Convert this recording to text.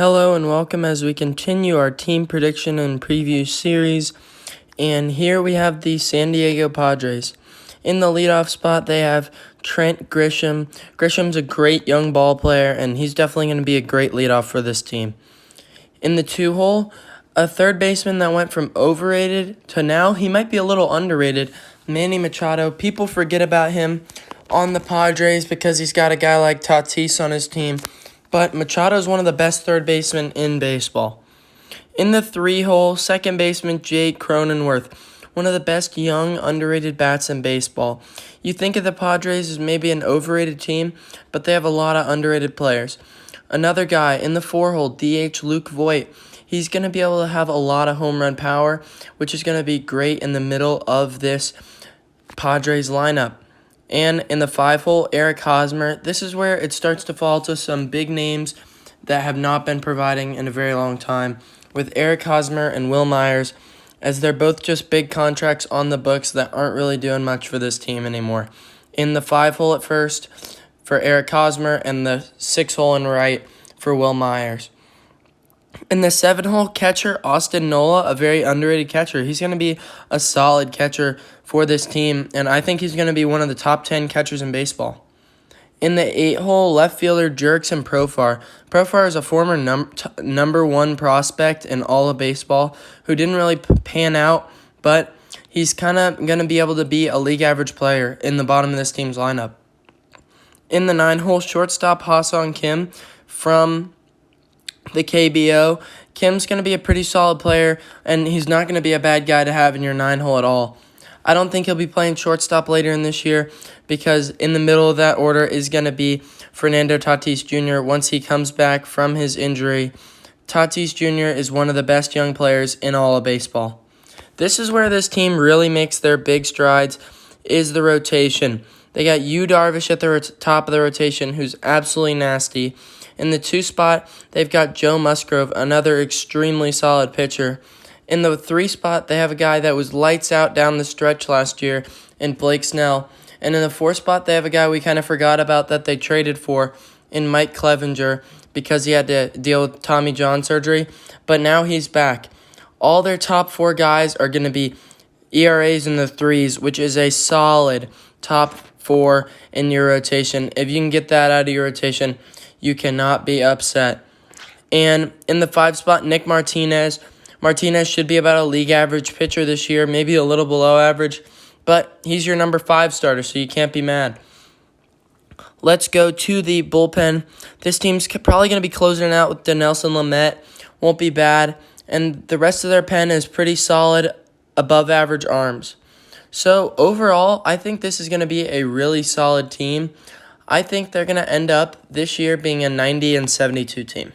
Hello and welcome as we continue our team prediction and preview series. And here we have the San Diego Padres. In the leadoff spot, they have Trent Grisham. Grisham's a great young ball player, and he's definitely going to be a great leadoff for this team. In the two-hole, a third baseman that went from overrated to now he might be a little underrated, Manny Machado. People forget about him on the Padres because he's got a guy like Tatis on his team. But Machado is one of the best third basemen in baseball. In the three-hole, second baseman Jake Cronenworth, one of the best young, underrated bats in baseball. You think of the Padres as maybe an overrated team, but they have a lot of underrated players. Another guy in the four-hole, DH Luke Voit. He's going to be able to have a lot of home run power, which is going to be great in the middle of this Padres lineup. And in the five-hole, Eric Hosmer. This is where it starts to fall to some big names that have not been providing in a very long time, with Eric Hosmer and Will Myers, as they're both just big contracts on the books that aren't really doing much for this team anymore. In the five-hole at first for Eric Hosmer, and the six-hole in right for Will Myers. In the seven-hole, catcher Austin Nola, a very underrated catcher. He's going to be a solid catcher for this team, and I think he's going to be one of the top 10 catchers in baseball. In the eight-hole, left fielder Jurickson Profar. Profar is a former number one prospect in all of baseball who didn't really pan out, but he's kind of going to be able to be a league average player in the bottom of this team's lineup. In the nine-hole, shortstop Ha-Seong Kim from the KBO. Kim's going to be a pretty solid player, and he's not going to be a bad guy to have in your nine-hole at all. I don't think he'll be playing shortstop later in this year because in the middle of that order is going to be Fernando Tatis Jr. once he comes back from his injury. Tatis Jr. is one of the best young players in all of baseball. This is where this team really makes their big strides, is the rotation. They got Yu Darvish at the top of the rotation, who's absolutely nasty. In the two spot, they've got Joe Musgrove, another extremely solid pitcher. In the three spot, they have a guy that was lights out down the stretch last year in Blake Snell. And in the four spot, they have a guy we kind of forgot about that they traded for in Mike Clevenger because he had to deal with Tommy John surgery. But now he's back. All their top four guys are going to be ERAs in the threes, which is a solid top four in your rotation. If you can get that out of your rotation, you cannot be upset. And in the five spot, Nick Martinez. Martinez should be about a league average pitcher this year, maybe a little below average, but he's your number 5 starter, so you can't be mad. Let's go to the bullpen. This team's probably going to be closing it out with Dinelson Lamet. Won't be bad. And the rest of their pen is pretty solid, above average arms. So overall, I think this is going to be a really solid team. I think they're going to end up this year being a 90-72 team.